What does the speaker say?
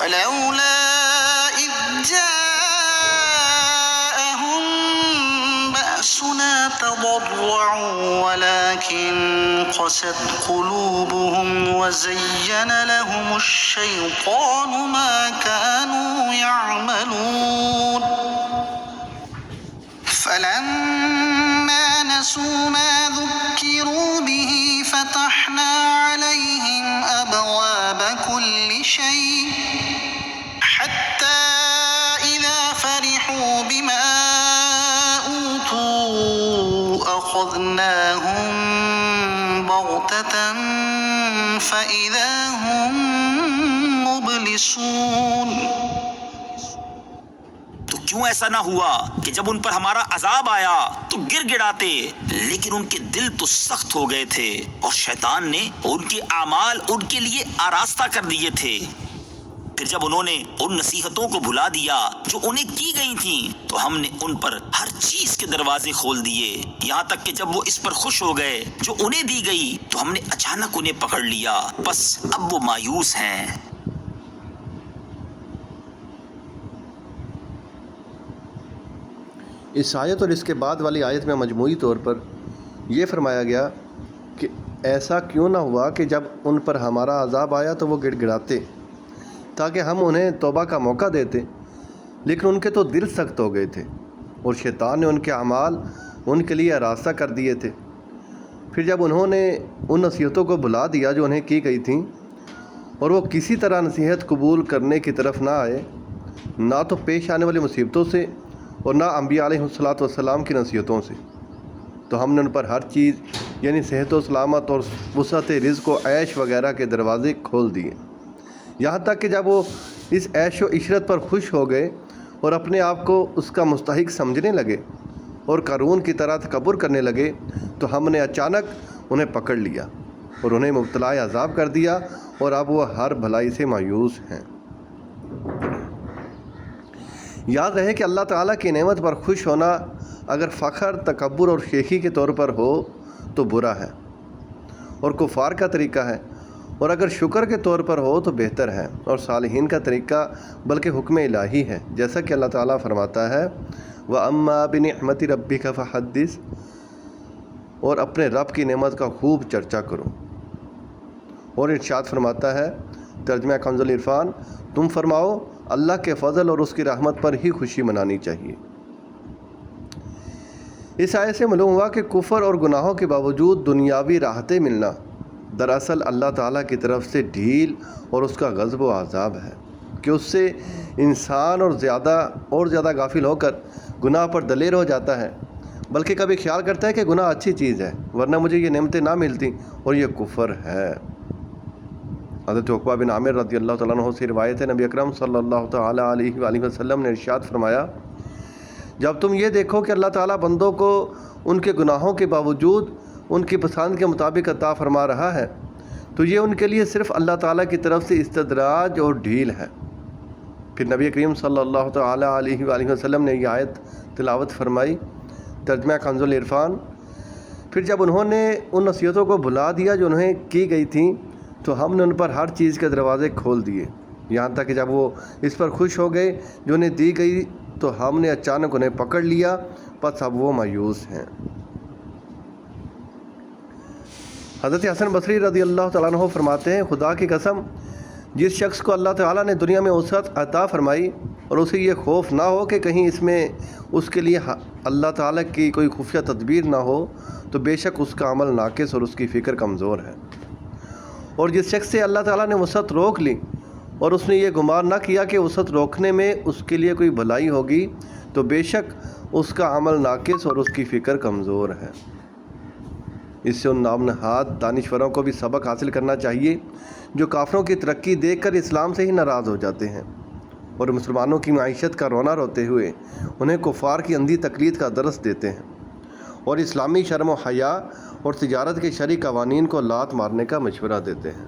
فلولا إذ جاءهم بأسنا تضرعوا ولكن قست قلوبهم وزين لهم الشيطان ما كانوا يعملون فلما نسوا ما ذكروا به فتحنا عليهم أبواب كل شيء حتى إذا فرحوا بما أوتوا أخذناهم بغتة فإذا هم مبلسون۔ تو کیوں ایسا نہ ہوا کہ جب ان پر ہمارا عذاب آیا تو گر گڑاتے، لیکن ان کے دل تو سخت ہو گئے تھے اور شیطان نے ان کے اعمال ان کے لیے آراستہ کر دیے تھے۔ پھر جب انہوں نے ان نصیحتوں کو بھلا دیا جو انہیں کی گئی تھیں تو ہم نے ان پر ہر چیز کے دروازے کھول دیے، یہاں تک کہ جب وہ اس پر خوش ہو گئے جو انہیں دی گئی تو ہم نے اچانک انہیں پکڑ لیا، بس اب وہ مایوس ہیں۔ اس آیت اور اس کے بعد والی آیت میں مجموعی طور پر یہ فرمایا گیا کہ ایسا کیوں نہ ہوا کہ جب ان پر ہمارا عذاب آیا تو وہ گڑ گڑاتے تاکہ ہم انہیں توبہ کا موقع دیتے، لیکن ان کے تو دل سخت ہو گئے تھے اور شیطان نے ان کے اعمال ان کے لیے آراستہ کر دیے تھے۔ پھر جب انہوں نے ان نصیحتوں کو بھلا دیا جو انہیں کی گئی تھیں اور وہ کسی طرح نصیحت قبول کرنے کی طرف نہ آئے، نہ تو پیش آنے والی مصیبتوں سے اور نہ انبیاء علیہ السلام کی نصیحتوں سے، تو ہم نے ان پر ہر چیز یعنی صحت و سلامت اور وسعت رزق و عیش وغیرہ کے دروازے کھول دیے، یہاں تک کہ جب وہ اس عیش و عشرت پر خوش ہو گئے اور اپنے آپ کو اس کا مستحق سمجھنے لگے اور قارون کی طرح تکبر کرنے لگے تو ہم نے اچانک انہیں پکڑ لیا اور انہیں مبتلا عذاب کر دیا اور اب وہ ہر بھلائی سے مایوس ہیں۔ یاد رہے کہ اللہ تعالیٰ کی نعمت پر خوش ہونا اگر فخر، تکبر اور شیخی کے طور پر ہو تو برا ہے اور کفار کا طریقہ ہے، اور اگر شکر کے طور پر ہو تو بہتر ہے اور صالحین کا طریقہ بلکہ حکم الہی ہے، جیسا کہ اللہ تعالیٰ فرماتا ہے وَأَمَّا بِنِعْمَةِ رَبِّكَ فَحَدِّثْ، اور اپنے رب کی نعمت کا خوب چرچا کرو۔ اور ارشاد فرماتا ہے ترجمہ کنز العرفان، تم فرماؤ اللہ کے فضل اور اس کی رحمت پر ہی خوشی منانی چاہیے۔ اس آیت سے معلوم ہوا کہ کفر اور گناہوں کے باوجود دنیاوی راحتیں ملنا دراصل اللہ تعالیٰ کی طرف سے ڈھیل اور اس کا غضب و عذاب ہے کہ اس سے انسان اور زیادہ غافل ہو کر گناہ پر دلیر ہو جاتا ہے، بلکہ کبھی خیال کرتا ہے کہ گناہ اچھی چیز ہے ورنہ مجھے یہ نعمتیں نہ ملتی، اور یہ کفر ہے۔ حضرت عقبہ بن عامر رضی اللہ تعالیٰ عنہ سے روایت ہے، نبی اکرم صلی اللہ تعالیٰ علیہ وآلہ وسلم نے ارشاد فرمایا جب تم یہ دیکھو کہ اللہ تعالیٰ بندوں کو ان کے گناہوں کے باوجود ان کی پسند کے مطابق عطا فرما رہا ہے تو یہ ان کے لیے صرف اللہ تعالیٰ کی طرف سے استدراج اور ڈھیل ہے۔ پھر نبی کریم صلی اللہ تعالیٰ علیہ وآلہ وسلم نے یہ آیت تلاوت فرمائی، ترجمہ کنز العرفان، پھر جب انہوں نے ان نصیحتوں کو بھلا دیا جو انہیں کی گئی تھیں تو ہم نے ان پر ہر چیز کے دروازے کھول دیے، یہاں تک کہ جب وہ اس پر خوش ہو گئے جو انہیں دی گئی تو ہم نے اچانک انہیں پکڑ لیا، بس اب وہ مایوس ہیں۔ حضرت حسن بصری رضی اللہ تعالیٰ عنہ فرماتے ہیں خدا کی قسم جس شخص کو اللہ تعالیٰ نے دنیا میں وسعت عطا فرمائی اور اسے یہ خوف نہ ہو کہ کہیں اس میں اس کے لیے اللہ تعالیٰ کی کوئی خفیہ تدبیر نہ ہو تو بے شک اس کا عمل ناقص اور اس کی فکر کمزور ہے، اور جس شخص سے اللہ تعالیٰ نے وسعت روک لی اور اس نے یہ گمان نہ کیا کہ وسعت روکنے میں اس کے لیے کوئی بھلائی ہوگی تو بے شک اس کا عمل ناقص اور اس کی فکر کمزور ہے۔ اس سے ان نام نہاد دانشوروں کو بھی سبق حاصل کرنا چاہیے جو کافروں کی ترقی دیکھ کر اسلام سے ہی ناراض ہو جاتے ہیں اور مسلمانوں کی معیشت کا رونا روتے ہوئے انہیں کفار کی اندھی تقلید کا درس دیتے ہیں اور اسلامی شرم و حیا اور تجارت کے شرعی قوانین کو لات مارنے کا مشورہ دیتے ہیں۔